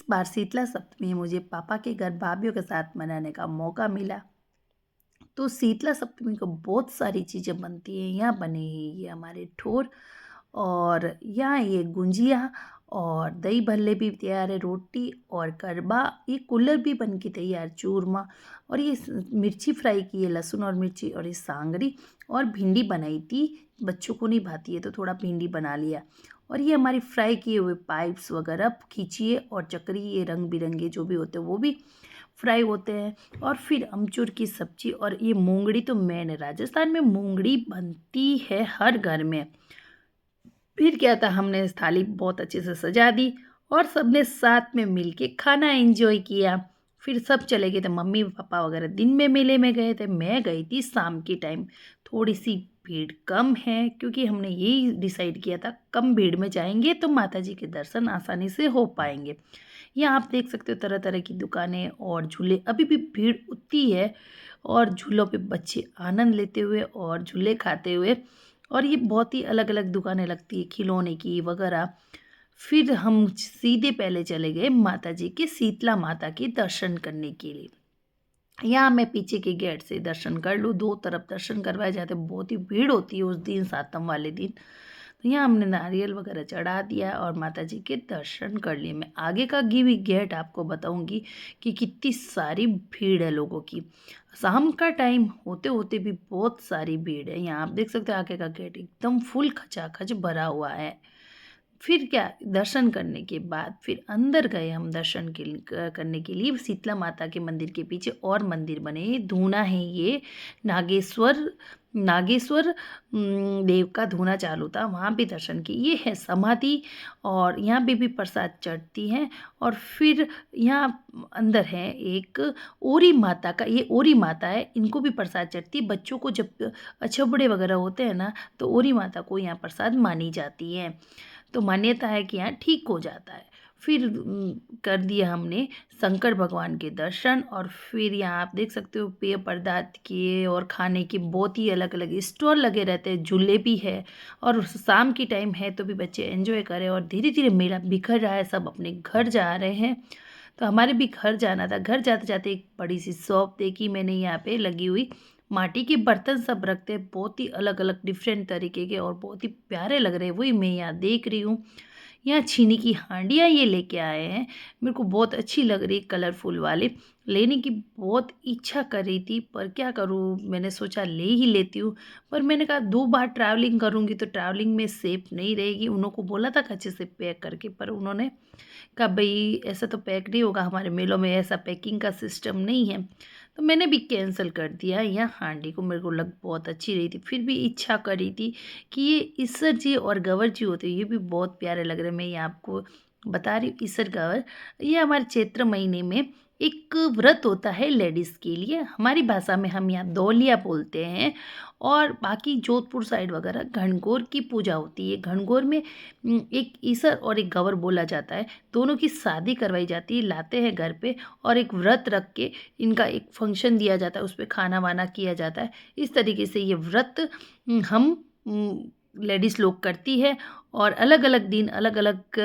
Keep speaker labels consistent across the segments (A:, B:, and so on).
A: बार शीतला सप्तमी मुझे पापा के घर भाभीयों के साथ मनाने का मौका मिला। तो शीतला सप्तमी को बहुत सारी चीज़ें बनती हैं। यहाँ बने हैं ये हमारे ठोर, और यहाँ ये गुंजिया, और दही भल्ले भी तैयार है, रोटी और गरबा, ये कुल्हड़ भी बन के तैयार, चूरमा, और ये मिर्ची फ्राई की है, लहसुन और मिर्ची, और ये सांगरी, और भिंडी बनाई थी, बच्चों को नहीं भाती है तो थोड़ा भिंडी बना लिया। और ये हमारी फ्राई किए हुए पाइप्स वगैरह खींचिए, और चकरी, ये रंग बिरंगे जो भी होते हैं वो भी फ्राई होते हैं। और फिर अमचूर की सब्जी, और ये मूंगड़ी तो मेन है, राजस्थान में मूंगड़ी बनती है हर घर में। फिर क्या था, हमने थाली बहुत अच्छे से सजा दी और सबने साथ में मिलके खाना एंजॉय किया। फिर सब चले गए थे, मम्मी पापा वगैरह दिन में मेले में गए थे, मैं गई थी शाम के टाइम। थोड़ी सी भीड़ कम है क्योंकि हमने यही डिसाइड किया था, कम भीड़ में जाएंगे तो माता जी के दर्शन आसानी से हो पाएंगे। यहाँ आप देख सकते हो तरह तरह की दुकानें और झूले, अभी भी भीड़ उतनी है, और झूलों पे बच्चे आनंद लेते हुए और झूले खाते हुए, और ये बहुत ही अलग अलग दुकानें लगती है खिलौने की वगैरह। फिर हम सीधे पहले चले गए माता जी के, शीतला माता के दर्शन करने के लिए। यहाँ मैं पीछे के गेट से दर्शन कर लूँ, दो तरफ दर्शन करवाए जाते, बहुत ही भीड़ होती है उस दिन, सातम वाले दिन। तो यहाँ हमने नारियल वगैरह चढ़ा दिया और माता जी के दर्शन कर लिए। मैं आगे का भी गेट आपको बताऊंगी कि कितनी सारी भीड़ है लोगों की। शाम का टाइम होते होते भी बहुत सारी भीड़ है। यहाँ आप देख सकते हो आगे का गेट एकदम फुल खचाखच भरा हुआ है। फिर क्या, दर्शन करने के बाद फिर अंदर गए हम दर्शन करने के लिए। शीतला माता के मंदिर के पीछे और मंदिर बने, धूना है ये, नागेश्वर नागेश्वर देव का धूना चालू था, वहाँ भी दर्शन किए। ये है समाधि, और यहाँ पे भी प्रसाद चढ़ती हैं। और फिर यहाँ अंदर है एक ओरी माता का, ये ओरी माता है, इनको भी प्रसाद चढ़ती है। बच्चों को जब अछबड़े वगैरह होते हैं ना, तो ओरी माता को यहाँ प्रसाद मानी जाती है, तो मान्यता है कि यहाँ ठीक हो जाता है। फिर कर दिया हमने शंकर भगवान के दर्शन। और फिर यहाँ आप देख सकते हो पेय पदार्थ के और खाने के बहुत ही अलग अलग स्टॉल लगे रहते हैं, झूले भी है, और शाम की टाइम है तो भी बच्चे एंजॉय करें। और धीरे धीरे मेला बिखर रहा है, सब अपने घर जा रहे हैं, तो हमारे भी घर जाना था। घर जाते जाते एक बड़ी सी शॉप देखी मैंने, यहाँ पे लगी हुई माटी के बर्तन सब रखते हैं, बहुत ही अलग अलग डिफरेंट तरीके के, और बहुत ही प्यारे लग रहे हैं, वही मैं यहाँ देख रही हूँ। यहाँ चीनी की हांडियाँ ये लेके आए हैं, मेरे को बहुत अच्छी लग रही, कलरफुल वाले, लेने की बहुत इच्छा कर रही थी, पर क्या करूँ, मैंने सोचा ले ही लेती हूँ। पर मैंने कहा 2 बार ट्रैवलिंग करूँगी तो ट्रैवलिंग में सेफ नहीं रहेगी, उनको बोला था अच्छे से पैक करके, पर उन्होंने कहा भाई ऐसा तो पैक नहीं होगा, हमारे मेलों में ऐसा पैकिंग का सिस्टम नहीं है, तो मैंने भी कैंसिल कर दिया। यहाँ हांडी को मेरे को लग बहुत अच्छी रही थी, फिर भी इच्छा कर रही थी कि ये ईसर जी और गवर जी होते हैं, ये भी बहुत प्यारे लग रहे हैं। मैं ये आपको बता रही हूँ, ईसर गवर, ये हमारे चैत्र महीने में एक व्रत होता है लेडीज़ के लिए, हमारी भाषा में हम यहाँ दौलिया बोलते हैं, और बाकी जोधपुर साइड वगैरह घनघोर की पूजा होती है। घनघोर में एक ईसर और एक गवर बोला जाता है, दोनों की शादी करवाई जाती है, लाते हैं घर पे, और एक व्रत रख के इनका एक फंक्शन दिया जाता है, उस पर खाना वाना किया जाता है। इस तरीके से ये व्रत हम लेडीज़ लोग करती है, और अलग अलग दिन अलग अलग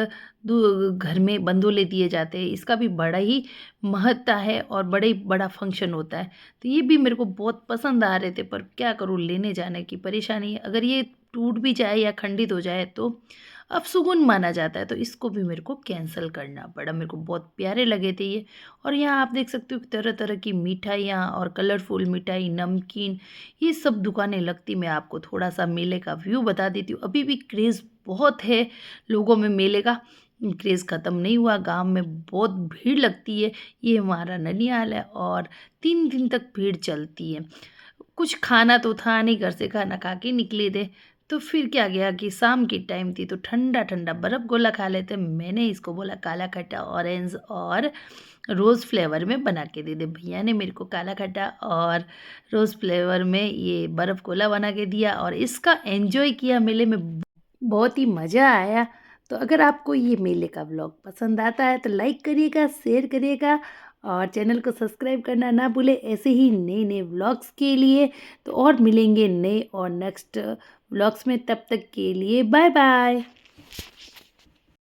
A: घर में बंदोले दिए जाते हैं। इसका भी बड़ा ही महत्ता है और बड़े बड़ा फंक्शन होता है। तो ये भी मेरे को बहुत पसंद आ रहे थे, पर क्या करूँ, लेने जाने की परेशानी है, अगर ये टूट भी जाए या खंडित हो जाए तो अपशगुन माना जाता है, तो इसको भी मेरे को कैंसिल करना पड़ा। मेरे को बहुत प्यारे लगे थे ये। और यहाँ आप देख सकते हो तरह तरह की मिठाइयाँ और कलरफुल मिठाई, नमकीन, ये सब दुकानें लगती। मैं आपको थोड़ा सा मेले का व्यू बता देती हूँ। अभी भी क्रेज़ बहुत है लोगों में, मेले का क्रेज़ ख़त्म नहीं हुआ, गांव में बहुत भीड़ लगती है। ये हमारा ननिहाल है और 3 दिन तक भीड़ चलती है। कुछ खाना तो था नहीं, घर से खाना खा के निकले थे, तो फिर क्या गया कि शाम की टाइम थी तो ठंडा ठंडा बर्फ़ गोला खा लेते। मैंने इसको बोला काला खट्टा ऑरेंज और रोज़ फ्लेवर में बना के दे दे। भैया ने मेरे को काला खट्टा और रोज़ फ्लेवर में ये बर्फ़ गोला बना के दिया, और इसका एंजॉय किया मेले में, बहुत ही मज़ा आया। तो अगर आपको ये मेले का व्लॉग पसंद आता है तो लाइक करिएगा, शेयर करिएगा, और चैनल को सब्सक्राइब करना ना भूलें ऐसे ही नए नए व्लॉग्स के लिए। तो और मिलेंगे नए और नेक्स्ट व्लॉग्स में, तब तक के लिए बाय बाय।